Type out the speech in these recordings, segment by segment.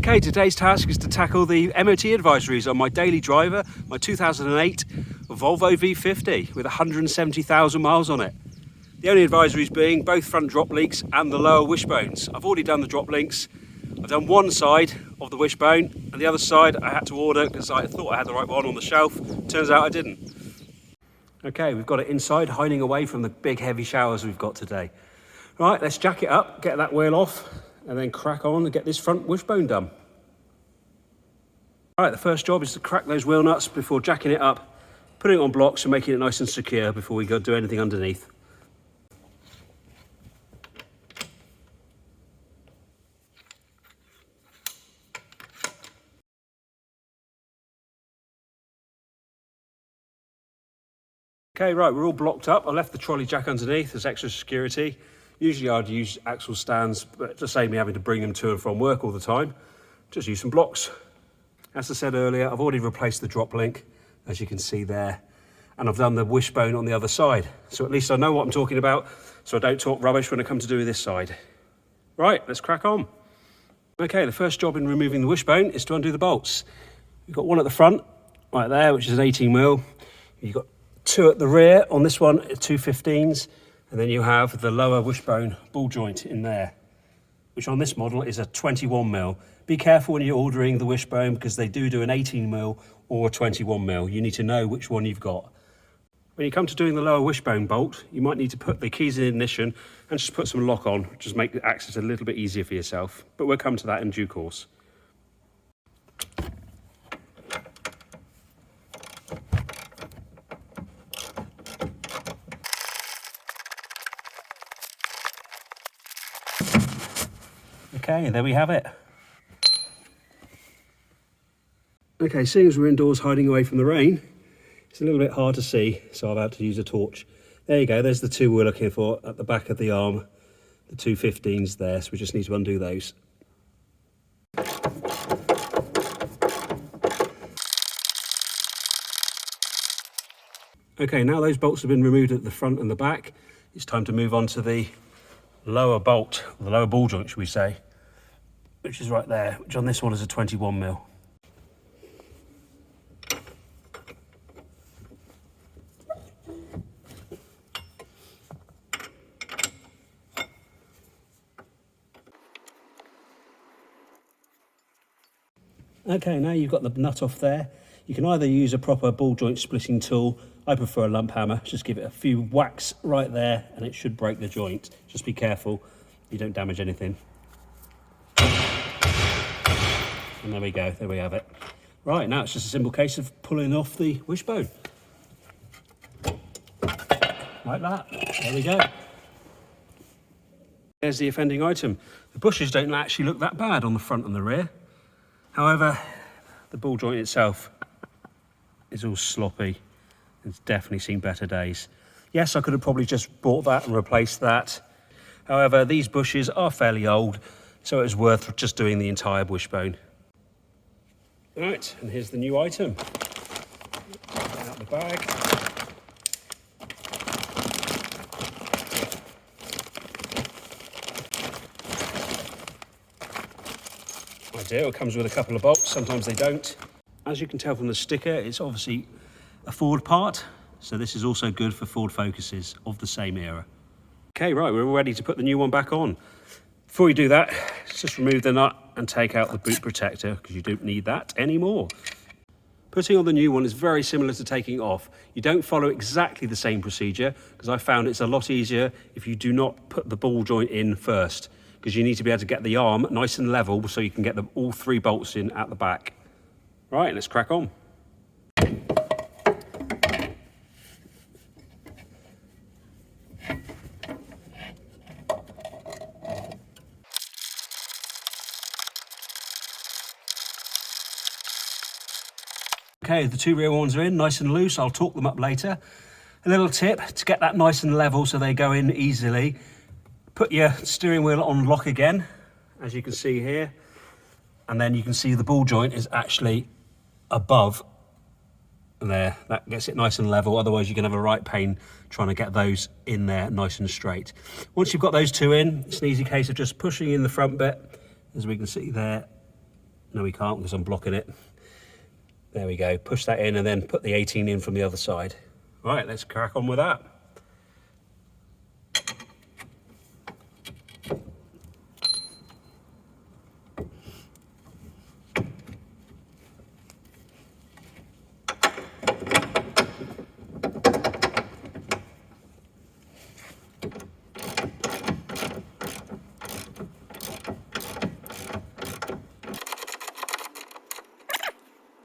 Okay, today's task is to tackle the MOT advisories on my daily driver, my 2008 Volvo V50 with 170,000 miles on it. The only advisories being both front drop links and the lower wishbones. I've already done the drop links. I've done one side of the wishbone and the other side I had to order because I thought I had the right one on the shelf. Turns out I didn't. Okay, we've got it inside, hiding away from the big heavy showers we've got today. Right, let's jack it up, get that wheel off, and then crack on and get this front wishbone done. All right, the first job is to crack those wheel nuts before jacking it up, putting it on blocks and making it nice and secure before we go do anything underneath. Okay, right, we're all blocked up. I left the trolley jack underneath as extra security. Usually I'd use axle stands, but to save me having to bring them to and from work all the time, just use some blocks. As I said earlier, I've already replaced the drop link, as you can see there, and I've done the wishbone on the other side. So at least I know what I'm talking about, so I don't talk rubbish when I come to do this side. Right, let's crack on. Okay, the first job in removing the wishbone is to undo the bolts. You've got one at the front, right there, which is an 18mm. You've got two at the rear. On this one, 215s. And then you have the lower wishbone ball joint in there, which on this model is a 21mm. Be careful when you're ordering the wishbone because they do an 18mm or a 21mm. You need to know which one you've got. When you come to doing the lower wishbone bolt, you might need to put the keys in ignition and just put some lock on, just make the access a little bit easier for yourself. But we'll come to that in due course. Okay, there we have it. Okay, seeing as we're indoors hiding away from the rain, it's a little bit hard to see, so I've had to use a torch. There you go, there's the two we're looking for at the back of the arm, the 215s there, so we just need to undo those. Okay, now those bolts have been removed at the front and the back, it's time to move on to the lower bolt, the lower ball joint, should we say, which is right there, which on this one is a 21mm. Okay, now you've got the nut off there. You can either use a proper ball joint splitting tool. I prefer a lump hammer. Just give it a few whacks right there and it should break the joint. Just be careful you don't damage anything. And there we go, there we have it. Right, now it's just a simple case of pulling off the wishbone. Like that, there we go. There's the offending item. The bushes don't actually look that bad on the front and the rear. However, the ball joint itself is all sloppy. It's definitely seen better days. Yes, I could have probably just bought that and replaced that. However, these bushes are fairly old, so it was worth just doing the entire wishbone. Right, and here's the new item. Out the bag. Ideal, it comes with a couple of bolts, sometimes they don't. As you can tell from the sticker, it's obviously a Ford part, so this is also good for Ford Focuses of the same era. Okay, right, we're all ready to put the new one back on. Before we do that, let's just remove the nut and take out the boot protector because you don't need that anymore. Putting on the new one is very similar to taking it off. You don't follow exactly the same procedure because I found it's a lot easier if you do not put the ball joint in first, because you need to be able to get the arm nice and level so you can get all three bolts in at the back. Right, let's crack on. Okay, the two rear ones are in, nice and loose. I'll torque them up later. A little tip to get that nice and level so they go in easily. Put your steering wheel on lock again, as you can see here. And then you can see the ball joint is actually above there. That gets it nice and level. Otherwise you're gonna have a right pain trying to get those in there nice and straight. Once you've got those two in, it's an easy case of just pushing in the front bit, as we can see there, No, we can't because I'm blocking it. There we go. Push that in and then put the 18 in from the other side. Right, let's crack on with that.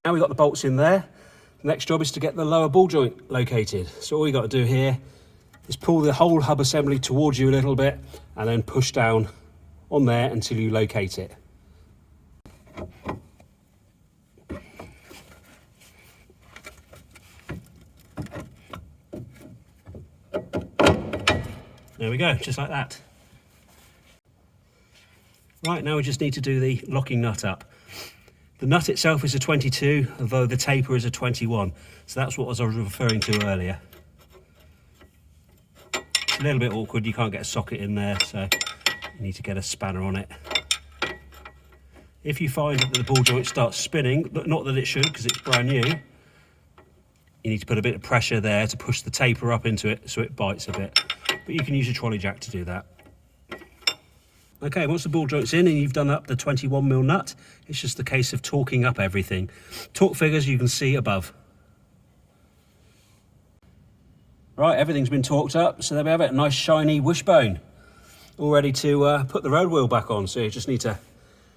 Now we've got the bolts in there, the next job is to get the lower ball joint located. So all you got to do here is pull the whole hub assembly towards you a little bit and then push down on there until you locate it. There we go, just like that. Right, now we just need to do the locking nut up. The nut itself is a 22, although the taper is a 21. So that's what I was referring to earlier. It's a little bit awkward, you can't get a socket in there, so you need to get a spanner on it. If you find that the ball joint starts spinning, not that it should because it's brand new, you need to put a bit of pressure there to push the taper up into it so it bites a bit. But you can use a trolley jack to do that. Okay, once the ball joint's in and you've done up the 21mm nut, it's just a case of torquing up everything. Torque figures you can see above. Right, everything's been torqued up, so there we have it, a nice shiny Wishbone. All ready to put the road wheel back on, so you just need to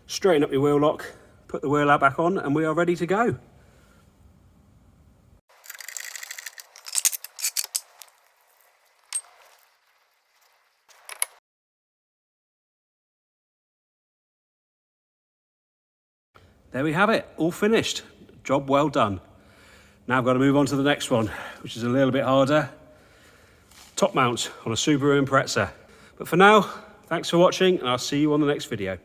straighten up your wheel lock, put the wheel out back on, and we are ready to go. There we have it, all finished. Job well done. Now I've got to move on to the next one, which is a little bit harder. Top mount on a Subaru Impreza. But for now, thanks for watching, and I'll see you on the next video.